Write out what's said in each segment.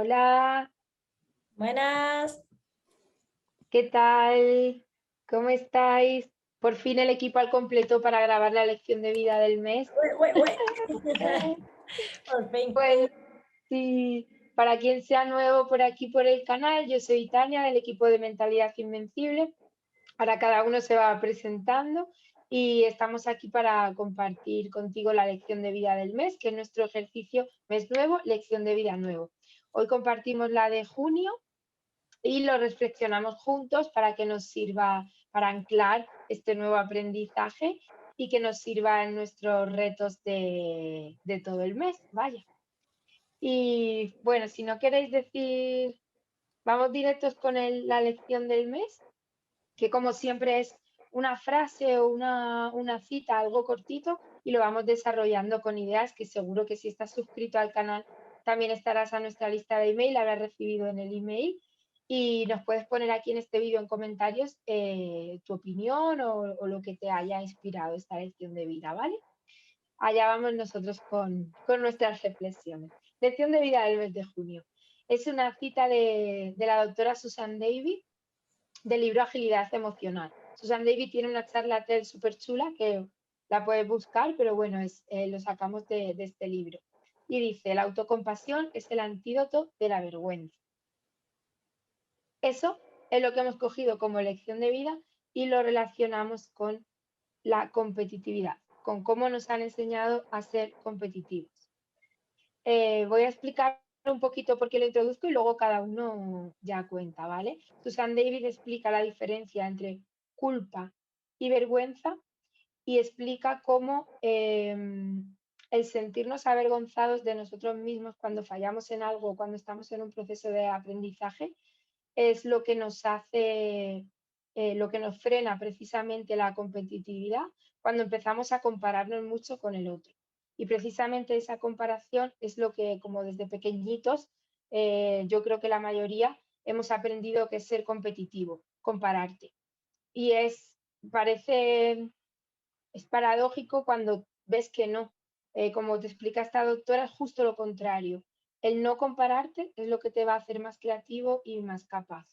Hola, Buenas. ¿qué tal? ¿Cómo estáis? Por fin el equipo al completo para grabar la lección de vida del mes. Ue, ue, ue. Por fin. Bueno, sí, para quien sea nuevo por aquí por el canal, yo soy Tania del equipo de Mentalidad Invencible. Ahora cada uno se va presentando y estamos aquí para compartir contigo la lección de vida del mes, que es nuestro ejercicio mes nuevo, lección de vida nuevo. Hoy compartimos la de junio y lo reflexionamos juntos para que nos sirva para anclar este nuevo aprendizaje y que nos sirva en nuestros retos de todo el mes, vaya. Y bueno, si no queréis decir, vamos directos con la lección del mes, que como siempre es una frase o una cita, algo cortito, y lo vamos desarrollando con ideas que seguro que si estás suscrito al canal también estarás a nuestra lista de email, la habrás recibido en el email y nos puedes poner aquí en este vídeo en comentarios tu opinión o lo que te haya inspirado esta lección de vida, ¿vale? Allá vamos nosotros con nuestras reflexiones. Lección de vida del mes de junio. Es una cita de la doctora Susan Davy del libro Agilidad Emocional. Susan Davy tiene una charla TED súper chula que la puedes buscar, pero bueno, lo sacamos de este libro. Y dice, la autocompasión es el antídoto de la vergüenza. Eso es lo que hemos cogido como lección de vida y lo relacionamos con la competitividad, con cómo nos han enseñado a ser competitivos. Voy a explicar un poquito por qué lo introduzco y luego cada uno ya cuenta, ¿vale? Susan David explica la diferencia entre culpa y vergüenza y explica cómo el sentirnos avergonzados de nosotros mismos cuando fallamos en algo, cuando estamos en un proceso de aprendizaje, es lo que nos hace, lo que nos frena precisamente la competitividad cuando empezamos a compararnos mucho con el otro. Y precisamente esa comparación es lo que, como desde pequeñitos, yo creo que la mayoría hemos aprendido que es ser competitivo, compararte. Y parece, es paradójico cuando ves que no. Como te explica esta doctora, es justo lo contrario. El no compararte es lo que te va a hacer más creativo y más capaz.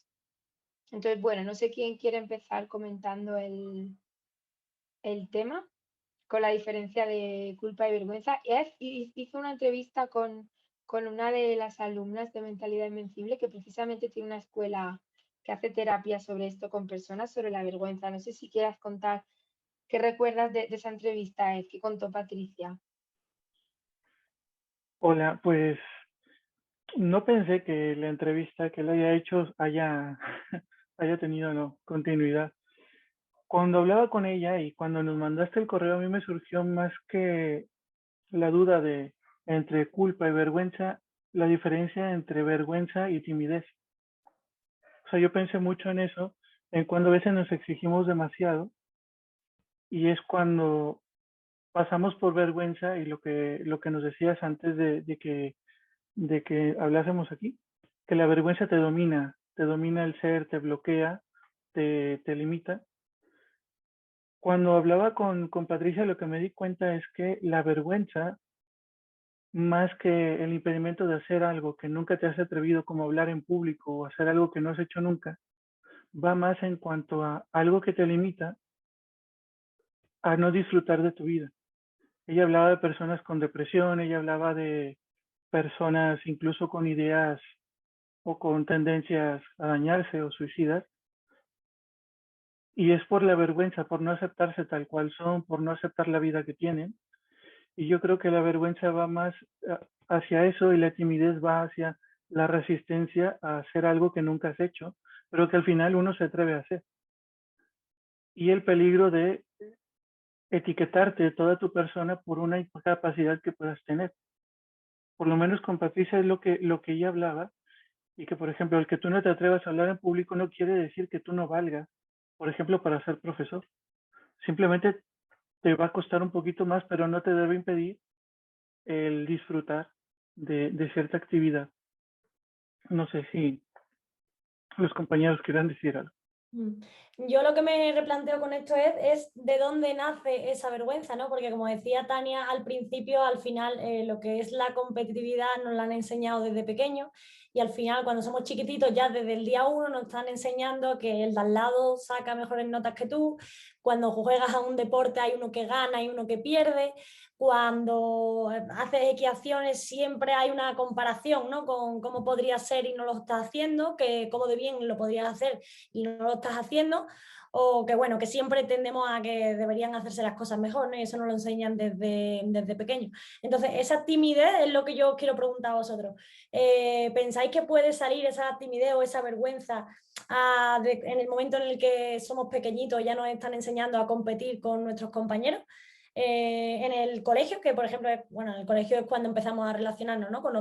Entonces, bueno, no sé quién quiere empezar comentando el tema con la diferencia de culpa y vergüenza. Hizo una entrevista con una de las alumnas de Mentalidad Invencible que precisamente tiene una escuela que hace terapia sobre esto con personas, sobre la vergüenza. No sé si quieras contar qué recuerdas de esa entrevista que contó Patricia. Hola, pues no pensé que la entrevista que le haya hecho haya tenido no, continuidad. Cuando hablaba con ella y cuando nos mandaste el correo, a mí me surgió más que la duda de entre culpa y vergüenza, la diferencia entre vergüenza y timidez. O sea, yo pensé mucho en eso, en cuando a veces nos exigimos demasiado y es cuando pasamos por vergüenza y lo que nos decías antes de que hablásemos aquí, que la vergüenza te domina el ser, te bloquea, te limita. Cuando hablaba con Patricia, lo que me di cuenta es que la vergüenza, más que el impedimento de hacer algo que nunca te has atrevido, como hablar en público o hacer algo que no has hecho nunca, va más en cuanto a algo que te limita a no disfrutar de tu vida. Ella hablaba de personas con depresión, ella hablaba de personas incluso con ideas o con tendencias a dañarse o suicidas, y es por la vergüenza, por no aceptarse tal cual son, por no aceptar la vida que tienen. Y yo creo que la vergüenza va más hacia eso y la timidez va hacia la resistencia a hacer algo que nunca has hecho, pero que al final uno se atreve a hacer. Y el peligro de etiquetarte de toda tu persona por una incapacidad que puedas tener. Por lo menos con Patricia es lo que ella hablaba, y que, por ejemplo, el que tú no te atrevas a hablar en público no quiere decir que tú no valgas, por ejemplo, para ser profesor. Simplemente te va a costar un poquito más, pero no te debe impedir el disfrutar de cierta actividad. No sé si los compañeros quieran decir algo. Mm. Yo lo que me replanteo con esto es de dónde nace esa vergüenza, ¿no? Porque como decía Tania al principio, al final lo que es la competitividad nos la han enseñado desde pequeño y al final cuando somos chiquititos ya desde el día 1 nos están enseñando que el de al lado saca mejores notas que tú, cuando juegas a un deporte hay uno que gana y uno que pierde, cuando haces equaciones siempre hay una comparación, ¿no? Con cómo podría ser y no lo estás haciendo, que cómo de bien lo podrías hacer y no lo estás haciendo, o que bueno, que siempre tendemos a que deberían hacerse las cosas mejor, ¿no? Y eso nos lo enseñan desde pequeño. Entonces, esa timidez es lo que yo os quiero preguntar a vosotros. ¿Pensáis que puede salir esa timidez o esa vergüenza en el momento en el que somos pequeñitos, ya nos están enseñando a competir con nuestros compañeros? En el colegio, que por ejemplo, bueno, en el colegio es cuando empezamos a relacionarnos, ¿no? Con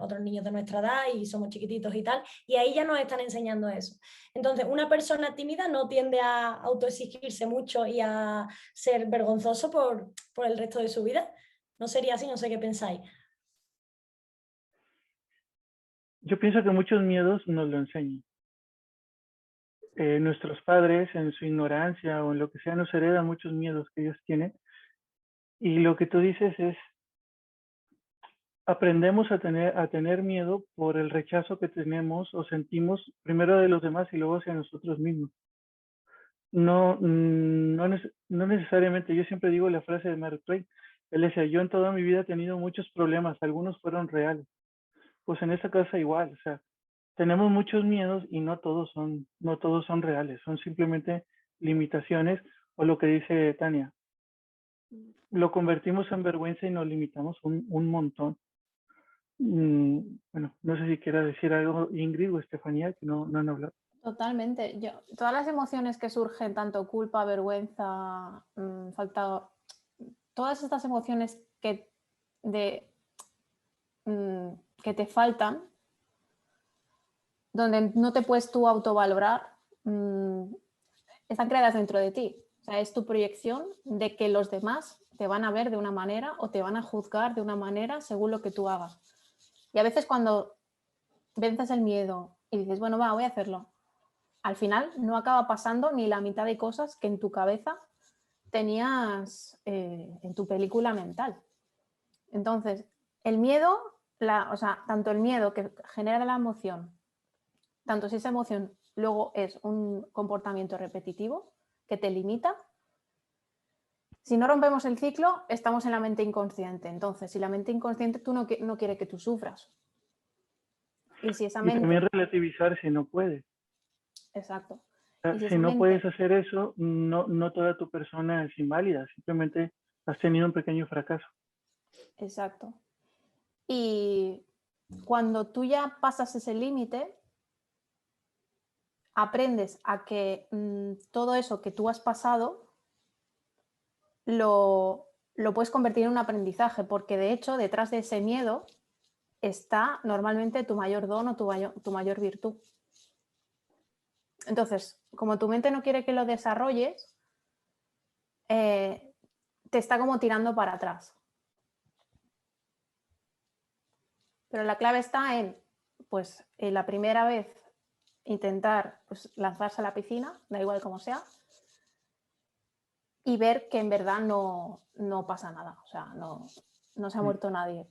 otros niños de nuestra edad y somos chiquititos y tal, y ahí ya nos están enseñando eso. Entonces, una persona tímida no tiende a autoexigirse mucho y a ser vergonzoso por el resto de su vida. No sería así, no sé qué pensáis. Yo pienso que muchos miedos nos lo enseñan. Nuestros padres, en su ignorancia o en lo que sea, nos heredan muchos miedos que ellos tienen. Y lo que tú dices es, aprendemos a tener miedo por el rechazo que tenemos o sentimos primero de los demás y luego hacia nosotros mismos. No necesariamente, yo siempre digo la frase de Mark Twain, él decía, yo en toda mi vida he tenido muchos problemas, algunos fueron reales. Pues en esta casa igual, o sea, tenemos muchos miedos y no todos son reales, son simplemente limitaciones o lo que dice Tania, lo convertimos en vergüenza y nos limitamos un montón. Bueno, no sé si quiera decir algo Ingrid o Estefanía, que no han hablado. Totalmente. Todas las emociones que surgen, tanto culpa, vergüenza, falta, todas estas emociones que te faltan, donde no te puedes tú autovalorar, están creadas dentro de ti. O sea, es tu proyección de que los demás te van a ver de una manera o te van a juzgar de una manera según lo que tú hagas. Y a veces cuando vences el miedo y dices, bueno, voy a hacerlo, al final no acaba pasando ni la mitad de cosas que en tu cabeza tenías en tu película mental. Entonces, el miedo, tanto el miedo que genera la emoción, tanto si esa emoción luego es un comportamiento repetitivo que te limita, si no rompemos el ciclo, estamos en la mente inconsciente. Entonces, si la mente inconsciente tú no quiere que tú sufras. Y si esa mente... también relativizar si no puedes. Exacto. Si no puedes hacer eso, no toda tu persona es inválida, simplemente has tenido un pequeño fracaso. Exacto. Y cuando tú ya pasas ese límite, aprendes a que todo eso que tú has pasado lo puedes convertir en un aprendizaje, porque de hecho detrás de ese miedo está normalmente tu mayor don o tu mayor virtud. Entonces, como tu mente no quiere que lo desarrolles, te está como tirando para atrás. Pero la clave está en, pues, la primera vez intentar lanzarse a la piscina, da igual como sea, y ver que en verdad no pasa nada, o sea, no se ha muerto nadie.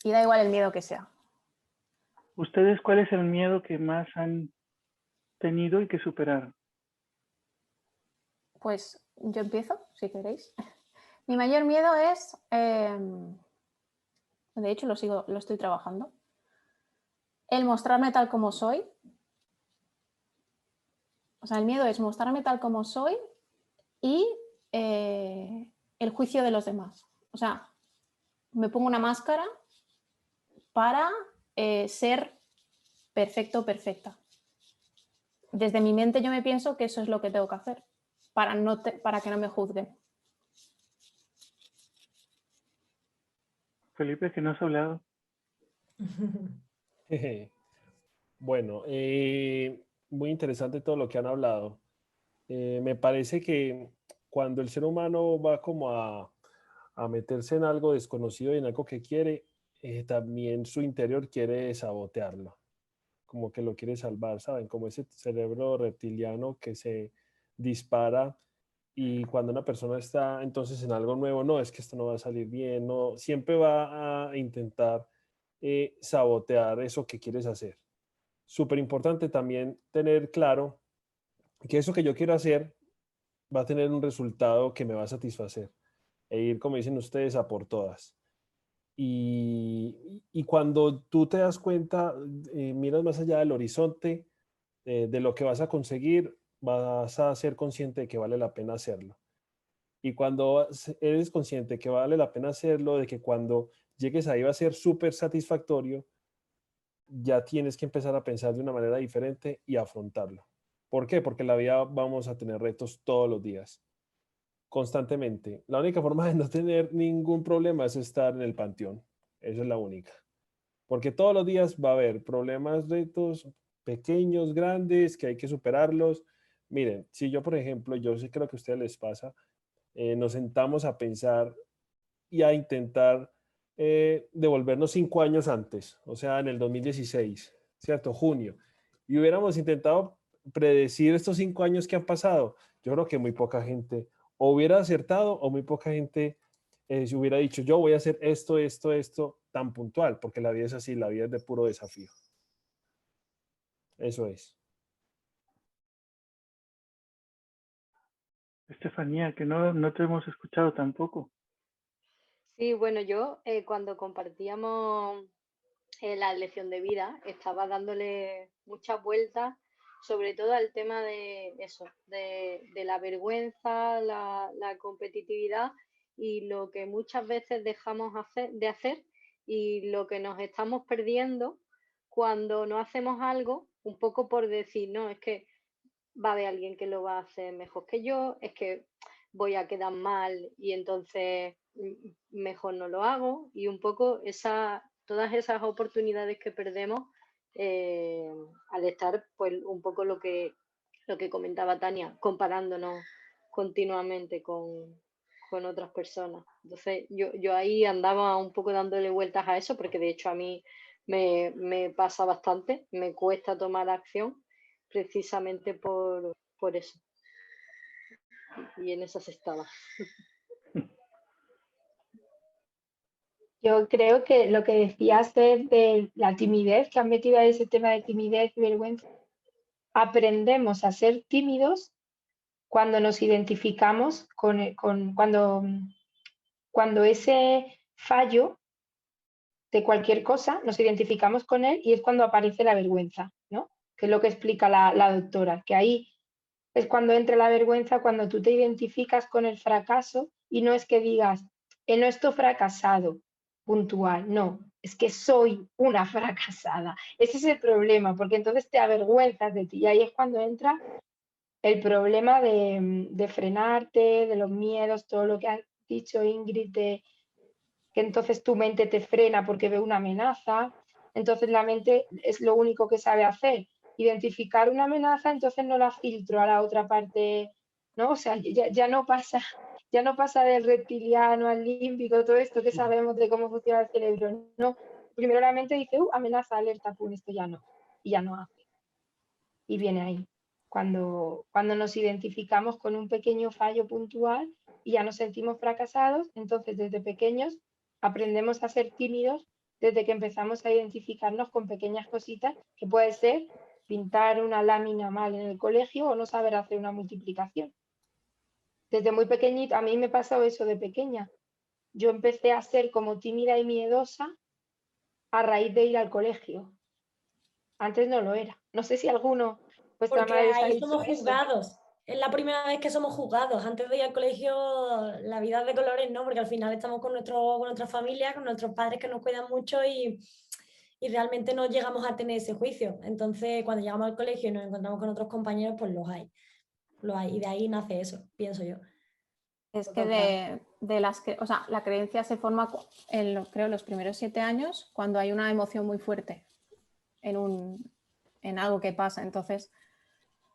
Y da igual el miedo que sea. ¿Ustedes cuál es el miedo que más han tenido y que superaron? Pues yo empiezo, si queréis. Mi mayor miedo es, de hecho lo estoy trabajando, el mostrarme tal como soy. O sea, el miedo es mostrarme tal como soy y el juicio de los demás. O sea, me pongo una máscara para ser perfecto o perfecta. Desde mi mente yo me pienso que eso es lo que tengo que hacer para que no me juzguen. Felipe, que no has hablado. Bueno, muy interesante todo lo que han hablado. Me parece que cuando el ser humano va como a meterse en algo desconocido y en algo que quiere, también su interior quiere sabotearlo, como que lo quiere salvar, ¿saben? Como ese cerebro reptiliano que se dispara Y cuando una persona está entonces en algo nuevo, no, es que esto no va a salir bien, no, siempre va a intentar sabotear eso que quieres hacer. Súper importante también tener claro que eso que yo quiero hacer va a tener un resultado que me va a satisfacer e ir, como dicen ustedes, a por todas. Y cuando tú te das cuenta, miras más allá del horizonte, de lo que vas a conseguir, vas a ser consciente de que vale la pena hacerlo. Y cuando eres consciente que vale la pena hacerlo, de que cuando llegues ahí va a ser súper satisfactorio, ya tienes que empezar a pensar de una manera diferente y afrontarlo. ¿Por qué? Porque en la vida vamos a tener retos todos los días, constantemente. La única forma de no tener ningún problema es estar en el panteón. Esa es la única. Porque todos los días va a haber problemas, retos pequeños, grandes, que hay que superarlos. Miren, si yo, por ejemplo, yo sé que lo que a ustedes les pasa, nos sentamos a pensar y a intentar devolvernos 5 años antes, o sea, en el 2016, ¿cierto? Junio. Y hubiéramos intentado predecir estos 5 años que han pasado. Yo creo que muy poca gente o hubiera acertado o muy poca gente se hubiera dicho, yo voy a hacer esto, esto, esto, tan puntual, porque la vida es así, la vida es de puro desafío. Eso es. Estefanía, que no te hemos escuchado tampoco. Sí, bueno, yo cuando compartíamos la lección de vida estaba dándole muchas vueltas, sobre todo al tema de eso, de la vergüenza, la competitividad y lo que muchas veces dejamos de hacer y lo que nos estamos perdiendo cuando no hacemos algo, un poco por decir, no, es que va a haber alguien que lo va a hacer mejor que yo, es que voy a quedar mal y entonces mejor no lo hago y un poco todas esas oportunidades que perdemos al estar pues un poco lo que comentaba Tania, comparándonos continuamente con otras personas. Entonces yo ahí andaba un poco dándole vueltas a eso porque de hecho a mí me pasa bastante, me cuesta tomar acción precisamente por eso. Y en esas estaba. Yo creo que lo que decías de la timidez, que han metido ahí ese tema de timidez y vergüenza, aprendemos a ser tímidos cuando nos identificamos cuando ese fallo de cualquier cosa, nos identificamos con él y es cuando aparece la vergüenza, ¿no? Que es lo que explica la doctora, que ahí es cuando entra la vergüenza, cuando tú te identificas con el fracaso y no es que digas, no estoy fracasado, puntual, no, es que soy una fracasada. Ese es el problema, porque entonces te avergüenzas de ti y ahí es cuando entra el problema de frenarte, de los miedos, todo lo que ha dicho Ingrid, que entonces tu mente te frena porque ve una amenaza, entonces la mente es lo único que sabe hacer, identificar una amenaza, entonces no la filtro a la otra parte, ¿no? O sea, ya no pasa del reptiliano al límbico, todo esto que sabemos de cómo funciona el cerebro, no. Primero la mente dice, amenaza, alerta, pum, esto ya no, y ya no hace. Y viene ahí, cuando nos identificamos con un pequeño fallo puntual y ya nos sentimos fracasados, entonces desde pequeños aprendemos a ser tímidos desde que empezamos a identificarnos con pequeñas cositas, que puede ser pintar una lámina mal en el colegio o no saber hacer una multiplicación. Desde muy pequeñito, a mí me pasó eso de pequeña. Yo empecé a ser como tímida y miedosa a raíz de ir al colegio. Antes no lo era. No sé si alguno, vuestra Porque madre os ha ahí dicho somos eso. juzgados. Es la primera vez que somos juzgados. Antes de ir al colegio, la vida es de colores, ¿no? Porque al final estamos con nuestra familia, con nuestros padres que nos cuidan mucho y realmente no llegamos a tener ese juicio. Entonces, cuando llegamos al colegio y nos encontramos con otros compañeros, pues los hay. Los hay. Y de ahí nace eso, pienso yo. Es que o sea, la creencia se forma creo, los primeros 7 años cuando hay una emoción muy fuerte en algo que pasa. Entonces,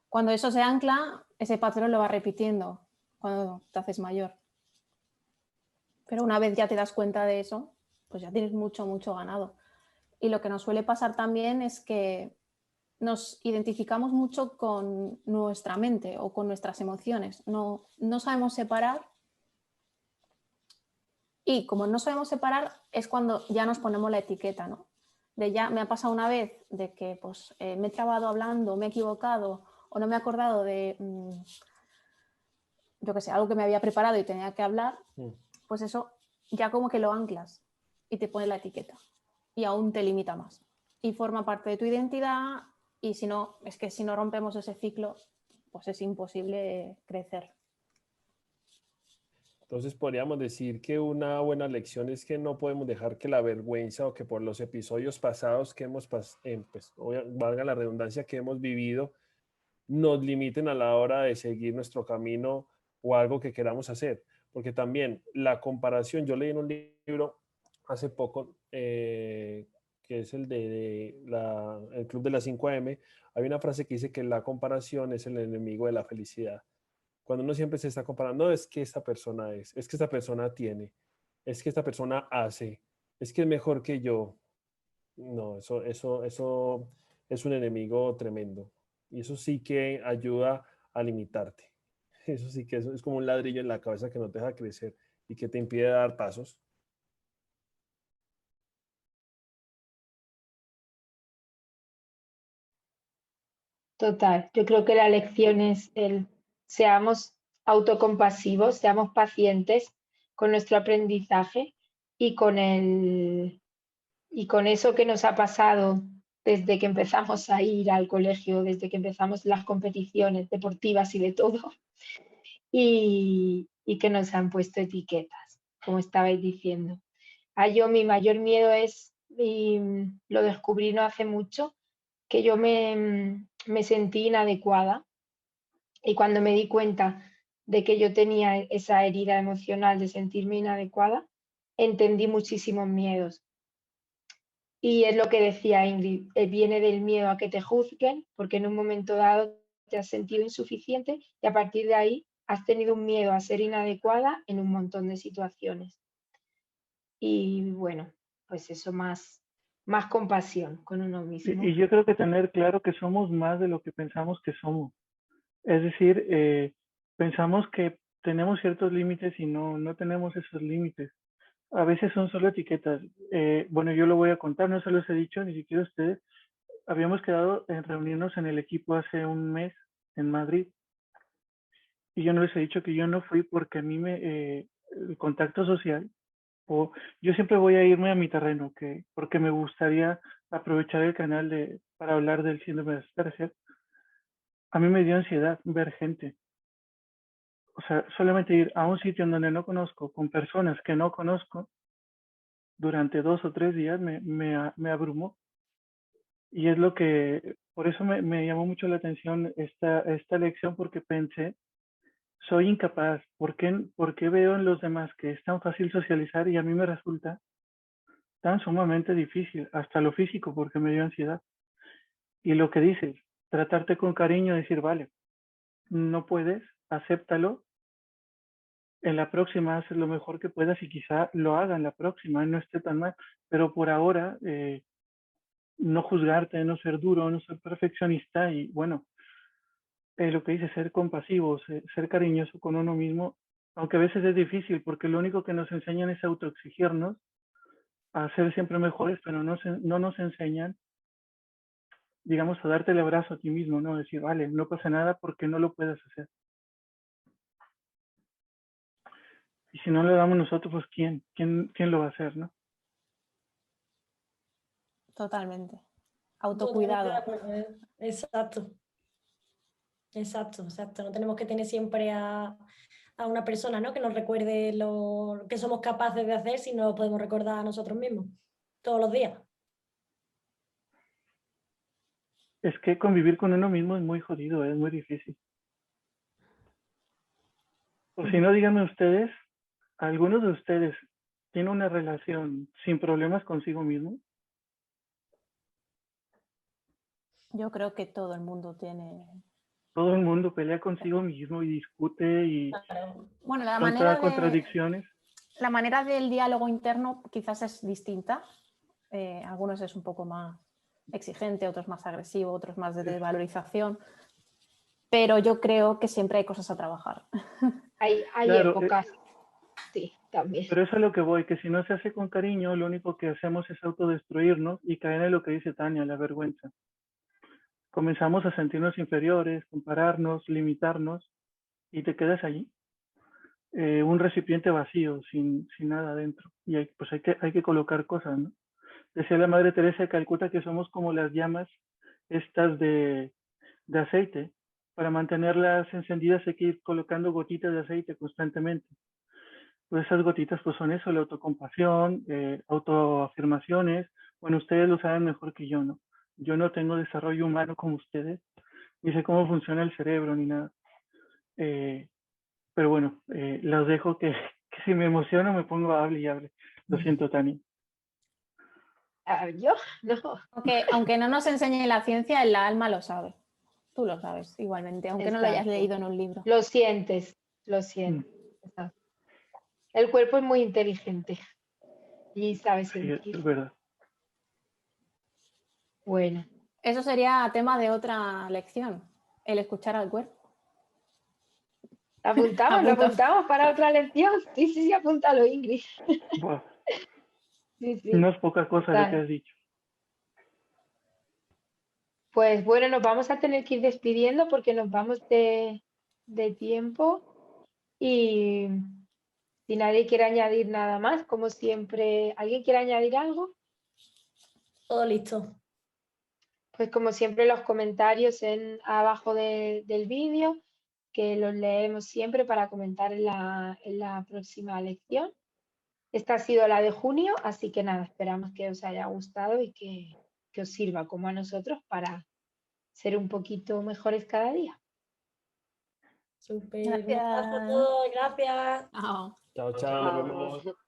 cuando eso se ancla, ese patrón lo va repitiendo cuando te haces mayor. Pero una vez ya te das cuenta de eso, pues ya tienes mucho, mucho ganado. Y lo que nos suele pasar también es que nos identificamos mucho con nuestra mente o con nuestras emociones. No sabemos separar. Y como no sabemos separar, es cuando ya nos ponemos la etiqueta, ¿no? De ya me ha pasado una vez de que pues, me he trabado hablando, me he equivocado o no me he acordado de, yo qué sé, algo que me había preparado y tenía que hablar, pues eso ya como que lo anclas y te pone la etiqueta y aún te limita más. Y forma parte de tu identidad y si no, es que si no rompemos ese ciclo, pues es imposible crecer. Entonces podríamos decir que una buena lección es que no podemos dejar que la vergüenza o que por los episodios pasados que hemos, pues, valga la redundancia, que hemos vivido, nos limiten a la hora de seguir nuestro camino o algo que queramos hacer. Porque también la comparación, yo leí en un libro hace poco, que es el el Club de las 5 AM, hay una frase que dice que la comparación es el enemigo de la felicidad. Cuando uno siempre se está comparando, no es que esta persona es que esta persona tiene, es que esta persona hace, es que es mejor que yo. No, eso es un enemigo tremendo. Y eso sí que ayuda a limitarte. Eso sí que es como un ladrillo en la cabeza que no te deja crecer y que te impide dar pasos. Total, yo creo que la lección es el seamos autocompasivos, seamos pacientes con nuestro aprendizaje y y con eso que nos ha pasado desde que empezamos a ir al colegio, desde que empezamos las competiciones deportivas y de todo, y que nos han puesto etiquetas, como estabais diciendo. Yo mi mayor miedo es, y lo descubrí no hace mucho, que yo me sentí inadecuada y cuando me di cuenta de que yo tenía esa herida emocional de sentirme inadecuada, entendí muchísimos miedos. Y es lo que decía Ingrid, viene del miedo a que te juzguen, porque en un momento dado te has sentido insuficiente y a partir de ahí has tenido un miedo a ser inadecuada en un montón de situaciones. Y bueno, pues eso más compasión con uno mismo. Y yo creo que tener claro que somos más de lo que pensamos que somos. Es decir, pensamos que tenemos ciertos límites y no tenemos esos límites. A veces son solo etiquetas. Bueno, yo lo voy a contar, no se los he dicho ni siquiera a ustedes. Habíamos quedado en reunirnos en el equipo hace un mes en Madrid y yo no les he dicho que yo no fui porque a mí el contacto social, o yo siempre voy a irme a mi terreno, porque me gustaría aprovechar el canal para hablar del síndrome de Asperger. A mí me dio ansiedad ver gente. O sea, solamente ir a un sitio en donde no conozco, con personas que no conozco, durante 2 o 3 días me abrumó. Y es por eso me llamó mucho la atención esta lección, porque pensé, soy incapaz. ¿Por qué veo en los demás que es tan fácil socializar y a mí me resulta tan sumamente difícil, hasta lo físico, porque me dio ansiedad? Y lo que dices, tratarte con cariño, decir, vale, no puedes, acéptalo, en la próxima haces lo mejor que puedas y quizá lo haga en la próxima y no esté tan mal, pero por ahora no juzgarte, no ser duro, no ser perfeccionista y bueno, lo que dice, ser compasivo, ser cariñoso con uno mismo, aunque a veces es difícil porque lo único que nos enseñan es autoexigirnos a ser siempre mejores, pero no nos enseñan, digamos, a darte el abrazo a ti mismo, ¿no? Decir, vale, no pasa nada porque no lo puedes hacer. Y si no lo damos nosotros, pues ¿quién lo va a hacer, no? Totalmente. Totalmente de Autocuidado. acuerdo, ¿eh? Exacto. Exacto, exacto. No tenemos que tener siempre a una persona, ¿no?, que nos recuerde lo que somos capaces de hacer, si no lo podemos recordar a nosotros mismos todos los días. Es que convivir con uno mismo es muy jodido, es muy difícil. O si no, díganme ustedes, ¿algunos de ustedes tienen una relación sin problemas consigo mismo? Yo creo que todo el mundo tiene. Todo el mundo pelea consigo mismo y discute y Claro. Bueno, salta contradicciones. la manera del diálogo interno quizás es distinta. Algunos es un poco más exigente, otro es más agresivo, otro es más de valorización. Pero yo creo que siempre hay cosas a trabajar. Hay Claro, épocas, sí, también. pero eso es a lo que voy, que si no se hace con cariño, lo único que hacemos es autodestruirnos y caer en lo que dice Tania, la vergüenza. Comenzamos a sentirnos inferiores, compararnos, limitarnos y te quedas allí, un recipiente vacío, sin nada dentro. Y pues hay que colocar cosas, ¿no? Decía la Madre Teresa de Calcuta que somos como las llamas estas de aceite. Para mantenerlas encendidas hay que ir colocando gotitas de aceite constantemente. Pues esas gotitas pues son eso, la autocompasión, autoafirmaciones. Bueno, ustedes lo saben mejor que yo, ¿no? Yo no tengo desarrollo humano como ustedes, ni sé cómo funciona el cerebro ni nada. Pero bueno, los dejo que si me emociono me pongo a hablar y hable. Lo siento, Tania. Yo no. Aunque no nos enseñe la ciencia, el alma lo sabe. Tú lo sabes igualmente, aunque no lo hayas Exacto. leído en un libro. Lo sientes, lo sientes. Exacto. El cuerpo es muy inteligente y sabe Sí, sentir. es verdad. Bueno, Eso sería tema de otra lección, el escuchar al cuerpo. lo Apunto. apuntamos para otra lección. Sí, sí, sí, apúntalo, Ingrid. Buah, Sí, sí. no es poca cosa lo que Total. has dicho. Pues bueno, nos vamos a tener que ir despidiendo porque nos vamos de tiempo y si nadie quiere añadir nada más, como siempre, ¿alguien quiere añadir algo? Todo listo. Pues como siempre los comentarios abajo del vídeo, que los leemos siempre para comentar en la próxima lección. Esta ha sido la de junio, así que nada, esperamos que os haya gustado y que os sirva como a nosotros para ser un poquito mejores cada día. Súper. Un abrazo a Gracias. todos. Gracias. Chao. Chao, chao, nos vemos. Chao.